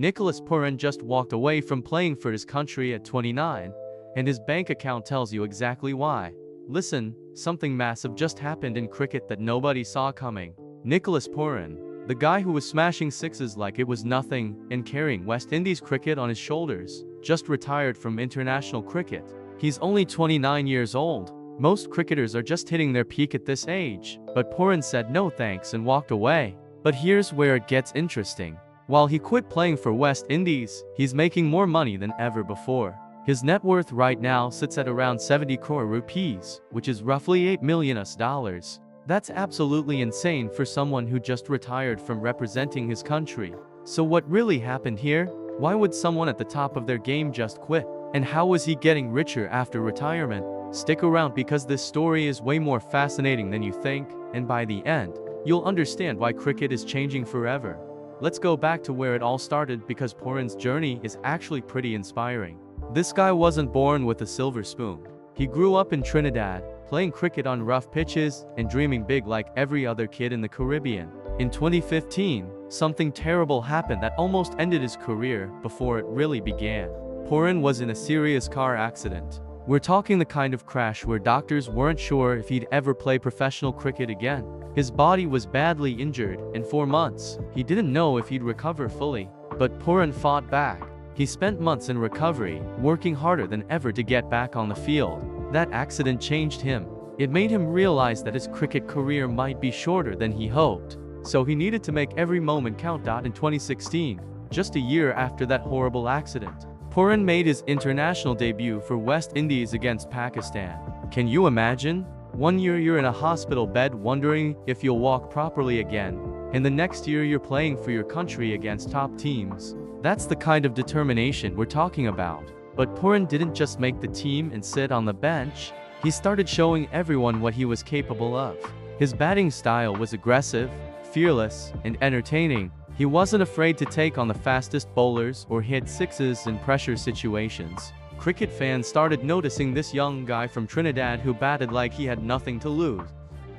Nicholas Pooran just walked away from playing for his country at 29, and his bank account tells you exactly why. Listen, something massive just happened in cricket that nobody saw coming. Nicholas Pooran, the guy who was smashing sixes like it was nothing and carrying West Indies cricket on his shoulders, just retired from international cricket. He's only 29 years old. Most cricketers are just hitting their peak at this age, but Pooran said no thanks and walked away. But here's where it gets interesting. While he quit playing for West Indies, he's making more money than ever before. His net worth right now sits at around 70 crore rupees, which is roughly $8 million. That's absolutely insane for someone who just retired from representing his country. So what really happened here? Why would someone at the top of their game just quit? And how was he getting richer after retirement? Stick around because this story is way more fascinating than you think, and by the end, you'll understand why cricket is changing forever. Let's go back to where it all started because Pooran's journey is actually pretty inspiring. This guy wasn't born with a silver spoon. He grew up in Trinidad, playing cricket on rough pitches and dreaming big like every other kid in the Caribbean. In 2015, something terrible happened that almost ended his career before it really began. Pooran was in a serious car accident. We're talking the kind of crash where doctors weren't sure if he'd ever play professional cricket again. His body was badly injured, and for months, he didn't know if he'd recover fully. But Pooran fought back. He spent months in recovery, working harder than ever to get back on the field. That accident changed him. It made him realize that his cricket career might be shorter than he hoped. So he needed to make every moment count. In 2016, just a year after that horrible accident, Pooran made his international debut for West Indies against Pakistan. Can you imagine? 1 year you're in a hospital bed wondering if you'll walk properly again, and the next year you're playing for your country against top teams. That's the kind of determination we're talking about. But Pooran didn't just make the team and sit on the bench. He started showing everyone what he was capable of. His batting style was aggressive, fearless, and entertaining. He wasn't afraid to take on the fastest bowlers or hit sixes in pressure situations. Cricket fans started noticing this young guy from Trinidad who batted like he had nothing to lose.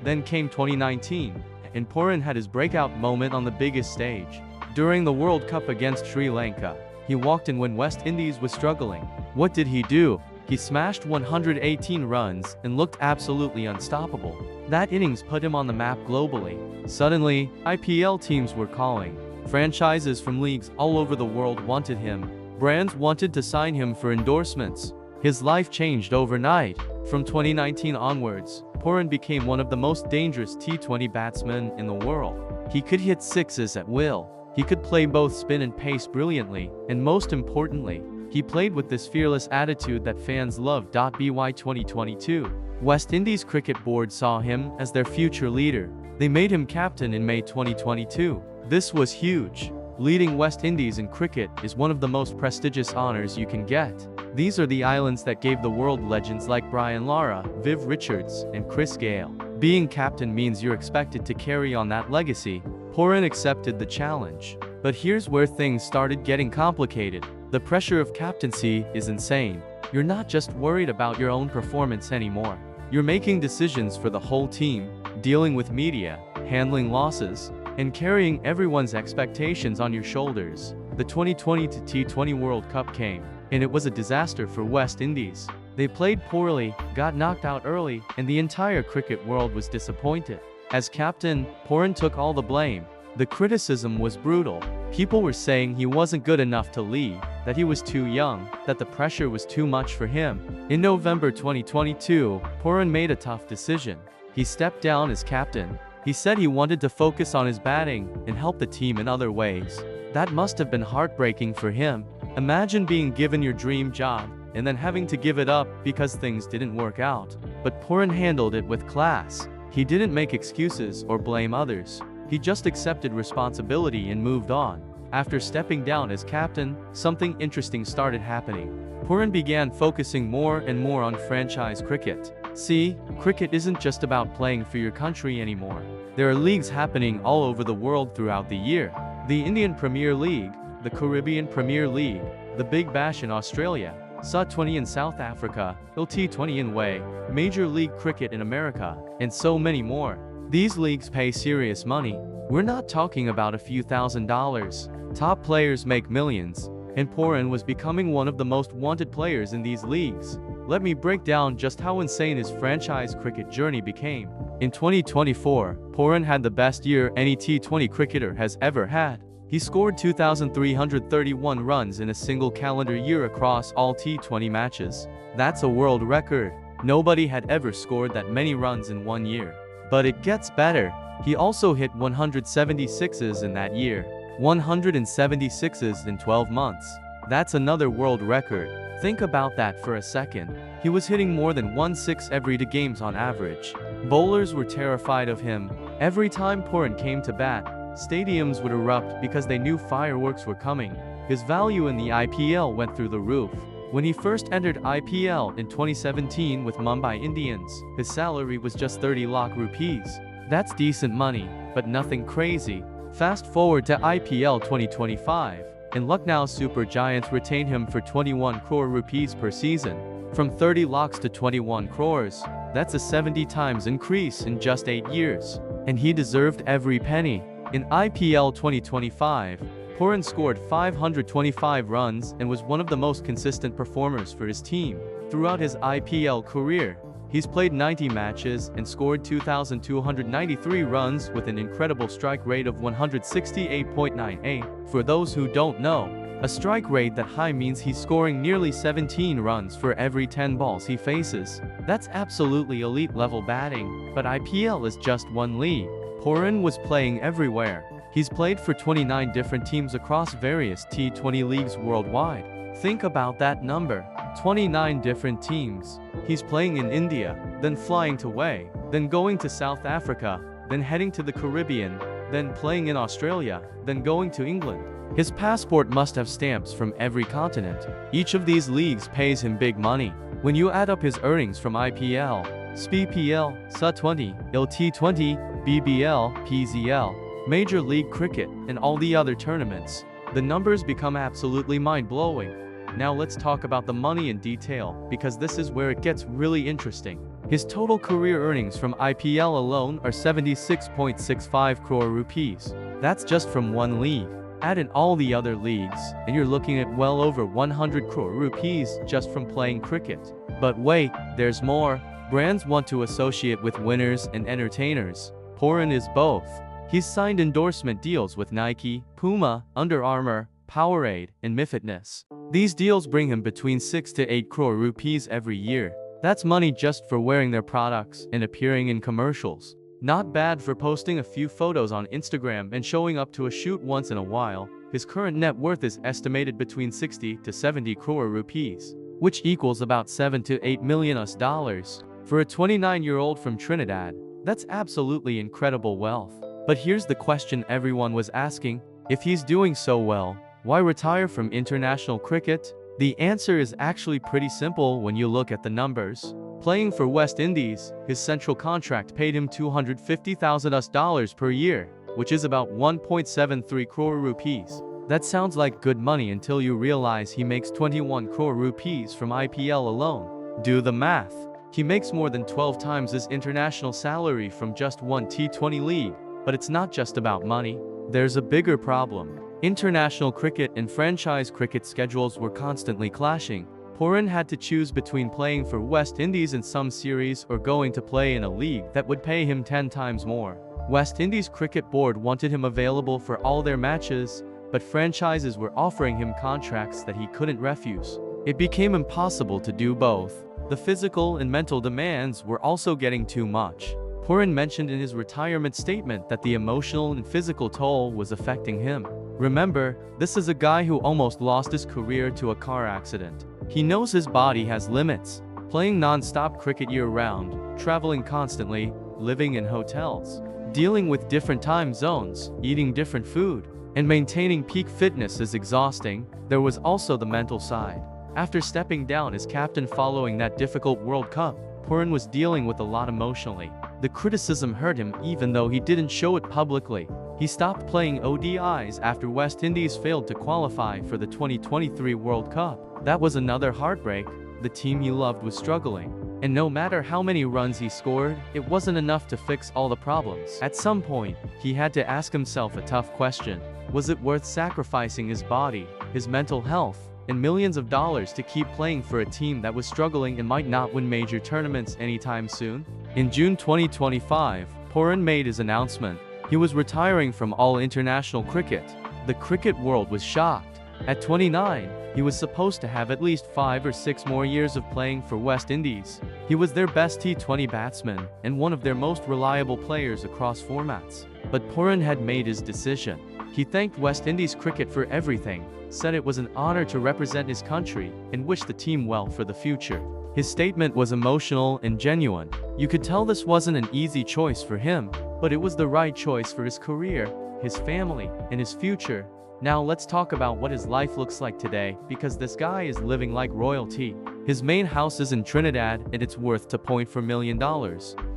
Then came 2019, and Pooran had his breakout moment on the biggest stage. During the World Cup against Sri Lanka, he walked in when West Indies was struggling. What did he do? He smashed 118 runs and looked absolutely unstoppable. That innings put him on the map globally. Suddenly, IPL teams were calling. Franchises from leagues all over the world wanted him. Brands wanted to sign him for endorsements. His life changed overnight. From 2019 onwards, Pooran became one of the most dangerous T20 batsmen in the world. He could hit sixes at will. He could play both spin and pace brilliantly, and most importantly, he played with this fearless attitude that fans loved. By 2022, West Indies Cricket Board saw him as their future leader. They made him captain in May 2022. This was huge. Leading West Indies in cricket is one of the most prestigious honors you can get. These are the islands that gave the world legends like Brian Lara, Viv Richards, and Chris Gayle. Being captain means you're expected to carry on that legacy. Pooran accepted the challenge. But here's where things started getting complicated. The pressure of captaincy is insane. You're not just worried about your own performance anymore. You're making decisions for the whole team, dealing with media, handling losses, and carrying everyone's expectations on your shoulders. The 2020 T20 World Cup came, and it was a disaster for West Indies. They played poorly, got knocked out early, and the entire cricket world was disappointed. As captain, Pooran took all the blame. The criticism was brutal. People were saying he wasn't good enough to lead, that he was too young, that the pressure was too much for him. In November 2022, Pooran made a tough decision. He stepped down as captain. He said he wanted to focus on his batting and help the team in other ways. That must have been heartbreaking for him. Imagine being given your dream job and then having to give it up because things didn't work out. But Pooran handled it with class. He didn't make excuses or blame others. He just accepted responsibility and moved on. After stepping down as captain, something interesting started happening. Pooran began focusing more and more on franchise cricket. See, cricket isn't just about playing for your country anymore. There are leagues happening all over the world throughout the year. The Indian Premier League, the Caribbean Premier League, the Big Bash in Australia, Sa20 in South Africa, T20 in WA, Major League Cricket in America, and so many more. These leagues pay serious money. We're not talking about a few $1,000s. Top players make millions, and Pooran was becoming one of the most wanted players in these leagues. Let me break down just how insane his franchise cricket journey became. In 2024, Pooran had the best year any T20 cricketer has ever had. He scored 2,331 runs in a single calendar year across all T20 matches. That's a world record. Nobody had ever scored that many runs in one year. But it gets better. He also hit 176s in that year. 176s in 12 months. That's another world record. Think about that for a second. He was hitting more than 1/6 every 2 games on average. Bowlers were terrified of him. Every time Pooran came to bat, stadiums would erupt because they knew fireworks were coming. His value in the IPL went through the roof. When he first entered IPL in 2017 with Mumbai Indians, his salary was just 30 lakh rupees. That's decent money, but nothing crazy. Fast forward to IPL 2025, and Lucknow Super Giants retained him for 21 crore rupees per season. From 30 lakhs to 21 crores, that's a 70 times increase in just 8 years. And he deserved every penny. In IPL 2025, Pooran scored 525 runs and was one of the most consistent performers for his team. Throughout his IPL career, he's played 90 matches and scored 2,293 runs with an incredible strike rate of 168.98. For those who don't know, a strike rate that high means he's scoring nearly 17 runs for every 10 balls he faces. That's absolutely elite level batting, but IPL is just one league. Pooran was playing everywhere. He's played for 29 different teams across various T20 leagues worldwide. Think about that number. 29 different teams. He's playing in India, then flying to away, then going to South Africa, then heading to the Caribbean, then playing in Australia, then going to England. His passport must have stamps from every continent. Each of these leagues pays him big money. When you add up his earnings from IPL, SPPL, SU20, LT20, BBL, PZL, Major League Cricket, and all the other tournaments, the numbers become absolutely mind-blowing. Now let's talk about the money in detail, because this is where it gets really interesting. His total career earnings from IPL alone are 76.65 crore rupees. That's just from one league. Add in all the other leagues, and you're looking at well over 100 crore rupees just from playing cricket. But wait, there's more. Brands want to associate with winners and entertainers. Pooran is both. He's signed endorsement deals with Nike, Puma, Under Armour, Powerade, and MiFitness. These deals bring him between 6 to 8 crore rupees every year. That's money just for wearing their products and appearing in commercials. Not bad for posting a few photos on Instagram and showing up to a shoot once in a while. His current net worth is estimated between 60 to 70 crore rupees, which equals about 7 to 8 million US dollars. For a 29-year-old from Trinidad, that's absolutely incredible wealth. But here's the question everyone was asking: if he's doing so well, why retire from international cricket? The answer is actually pretty simple when you look at the numbers. Playing for West Indies, his central contract paid him 250,000 US dollars per year, which is about 1.73 crore rupees. That sounds like good money until you realize he makes 21 crore rupees from IPL alone. Do the math. He makes more than 12 times his international salary from just one T20 league. But it's not just about money. There's a bigger problem. International cricket and franchise cricket schedules were constantly clashing. Pooran had to choose between playing for West Indies in some series or going to play in a league that would pay him 10 times more. West Indies Cricket Board wanted him available for all their matches, but franchises were offering him contracts that he couldn't refuse. It became impossible to do both. The physical and mental demands were also getting too much. Pooran mentioned in his retirement statement that the emotional and physical toll was affecting him. Remember, this is a guy who almost lost his career to a car accident. He knows his body has limits. Playing non-stop cricket year-round, traveling constantly, living in hotels, dealing with different time zones, eating different food, and maintaining peak fitness is exhausting. There was also the mental side. After stepping down as captain following that difficult World Cup, Pooran was dealing with a lot emotionally. The criticism hurt him even though he didn't show it publicly. He stopped playing ODIs after West Indies failed to qualify for the 2023 World Cup. That was another heartbreak. The team he loved was struggling. And no matter how many runs he scored, it wasn't enough to fix all the problems. At some point, he had to ask himself a tough question. Was it worth sacrificing his body, his mental health, and millions of dollars to keep playing for a team that was struggling and might not win major tournaments anytime soon? In June 2025, Pooran made his announcement. He was retiring from all international cricket. The cricket world was shocked. At 29, he was supposed to have at least 5 or 6 more years of playing for West Indies. He was their best T20 batsman and one of their most reliable players across formats. But Pooran had made his decision. He thanked West Indies cricket for everything, said it was an honor to represent his country, and wished the team well for the future. His statement was emotional and genuine. You could tell this wasn't an easy choice for him, but it was the right choice for his career, his family, and his future. Now let's talk about what his life looks like today, because this guy is living like royalty. His main house is in Trinidad and it's worth $2.4 million.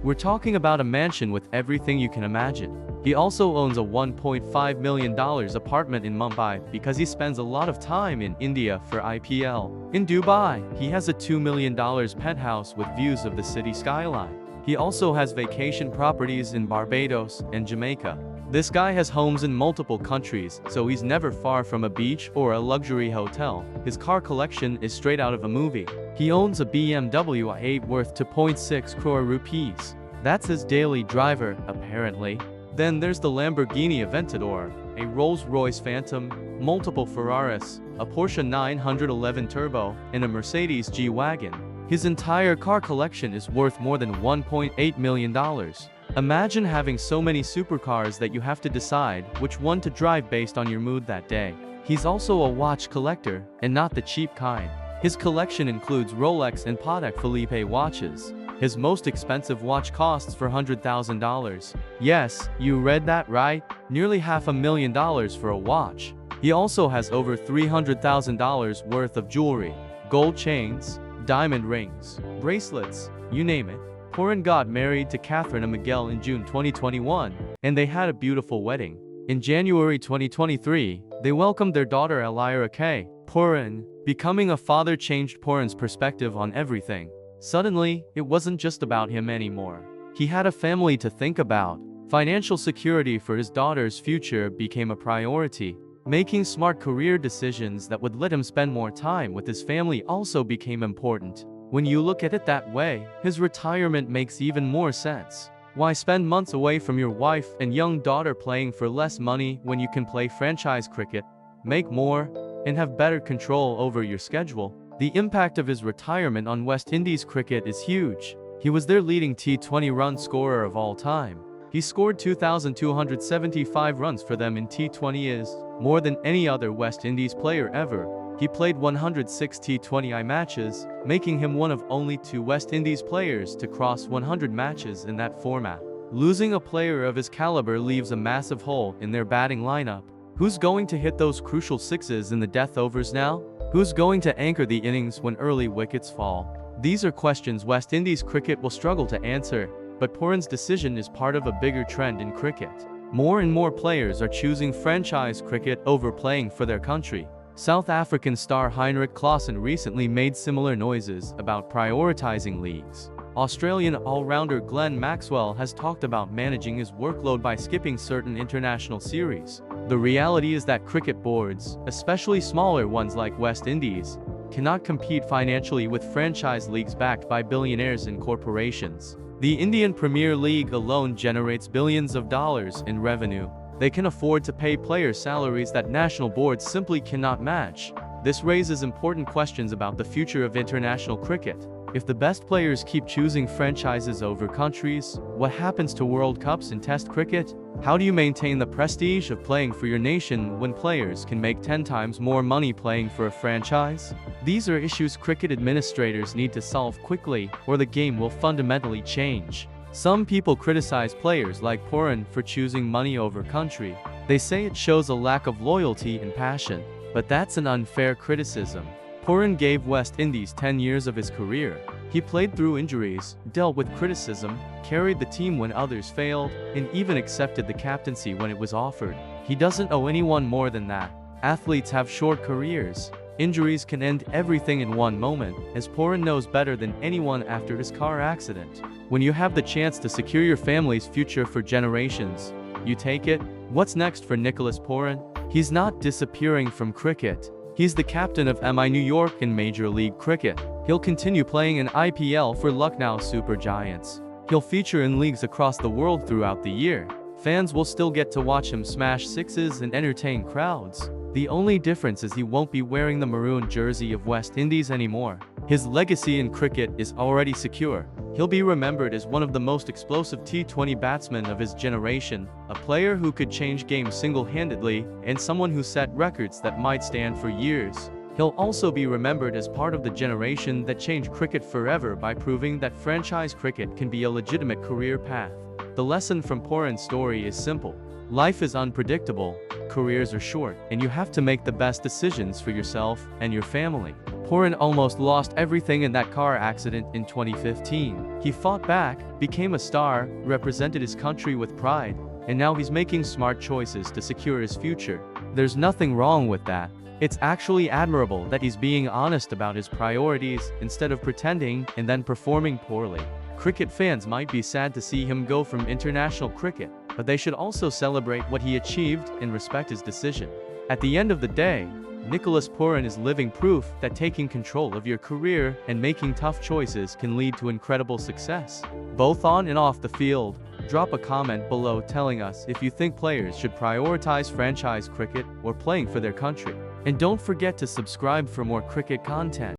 We're talking about a mansion with everything you can imagine. He also owns a $1.5 million apartment in Mumbai because he spends a lot of time in India for IPL. In Dubai, he has a $2 million penthouse with views of the city skyline. He also has vacation properties in Barbados and Jamaica. This guy has homes in multiple countries, so he's never far from a beach or a luxury hotel. His car collection is straight out of a movie. He owns a BMW i8 worth 2.6 crore rupees. That's his daily driver, apparently. Then there's the Lamborghini Aventador, a Rolls-Royce Phantom, multiple Ferraris, a Porsche 911 Turbo, and a Mercedes G-Wagon. His entire car collection is worth more than $1.8 million. Imagine having so many supercars that you have to decide which one to drive based on your mood that day. He's also a watch collector, and not the cheap kind. His collection includes Rolex and Patek Philippe watches. His most expensive watch costs $400,000. Yes, you read that right, nearly $500,000 for a watch. He also has over $300,000 worth of jewelry, gold chains, diamond rings, bracelets, you name it. Pooran got married to Catherine and Miguel in June 2021, and they had a beautiful wedding. In January 2023, they welcomed their daughter Elira K. Pooran. Becoming a father changed Pooran's perspective on everything. Suddenly, it wasn't just about him anymore. He had a family to think about. Financial security for his daughter's future became a priority. Making smart career decisions that would let him spend more time with his family also became important. When you look at it that way, his retirement makes even more sense. Why spend months away from your wife and young daughter playing for less money when you can play franchise cricket, make more, and have better control over your schedule? The impact of his retirement on West Indies cricket is huge. He was their leading T20 run scorer of all time. He scored 2,275 runs for them in T20s, more than any other West Indies player ever. He played 106 T20I matches, making him one of only 2 West Indies players to cross 100 matches in that format. Losing a player of his caliber leaves a massive hole in their batting lineup. Who's going to hit those crucial sixes in the death overs now? Who's going to anchor the innings when early wickets fall? These are questions West Indies cricket will struggle to answer, but Pooran's decision is part of a bigger trend in cricket. More and more players are choosing franchise cricket over playing for their country. South African star Heinrich Klaasen recently made similar noises about prioritizing leagues. Australian all-rounder Glenn Maxwell has talked about managing his workload by skipping certain international series. The reality is that cricket boards, especially smaller ones like West Indies, cannot compete financially with franchise leagues backed by billionaires and corporations. The Indian Premier League alone generates billions of dollars in revenue. They can afford to pay players salaries that national boards simply cannot match. This raises important questions about the future of international cricket. If the best players keep choosing franchises over countries, what happens to World Cups and Test cricket? How do you maintain the prestige of playing for your nation when players can make 10 times more money playing for a franchise? These are issues cricket administrators need to solve quickly, or the game will fundamentally change. Some people criticize players like Pooran for choosing money over country. They say it shows a lack of loyalty and passion. But that's an unfair criticism. Pooran gave West Indies 10 years of his career. He played through injuries, dealt with criticism, carried the team when others failed, and even accepted the captaincy when it was offered. He doesn't owe anyone more than that. Athletes have short careers. Injuries can end everything in one moment, as Pooran knows better than anyone after his car accident. When you have the chance to secure your family's future for generations, you take it. What's next for Nicholas Pooran? He's not disappearing from cricket. He's the captain of MI New York in Major League Cricket. He'll continue playing in IPL for Lucknow Super Giants. He'll feature in leagues across the world throughout the year. Fans will still get to watch him smash sixes and entertain crowds. The only difference is he won't be wearing the maroon jersey of West Indies anymore. His legacy in cricket is already secure. He'll be remembered as one of the most explosive T20 batsmen of his generation, a player who could change games single-handedly, and someone who set records that might stand for years. He'll also be remembered as part of the generation that changed cricket forever by proving that franchise cricket can be a legitimate career path. The lesson from Pooran's story is simple. Life is unpredictable, careers are short, and you have to make the best decisions for yourself and your family. Pooran almost lost everything in that car accident in 2015. He fought back, became a star, represented his country with pride, and now he's making smart choices to secure his future. There's nothing wrong with that. It's actually admirable that he's being honest about his priorities instead of pretending and then performing poorly. Cricket fans might be sad to see him go from international cricket, but they should also celebrate what he achieved and respect his decision. At the end of the day, Nicholas Pooran is living proof that taking control of your career and making tough choices can lead to incredible success, both on and off the field. Drop a comment below telling us if you think players should prioritize franchise cricket or playing for their country. And don't forget to subscribe for more cricket content.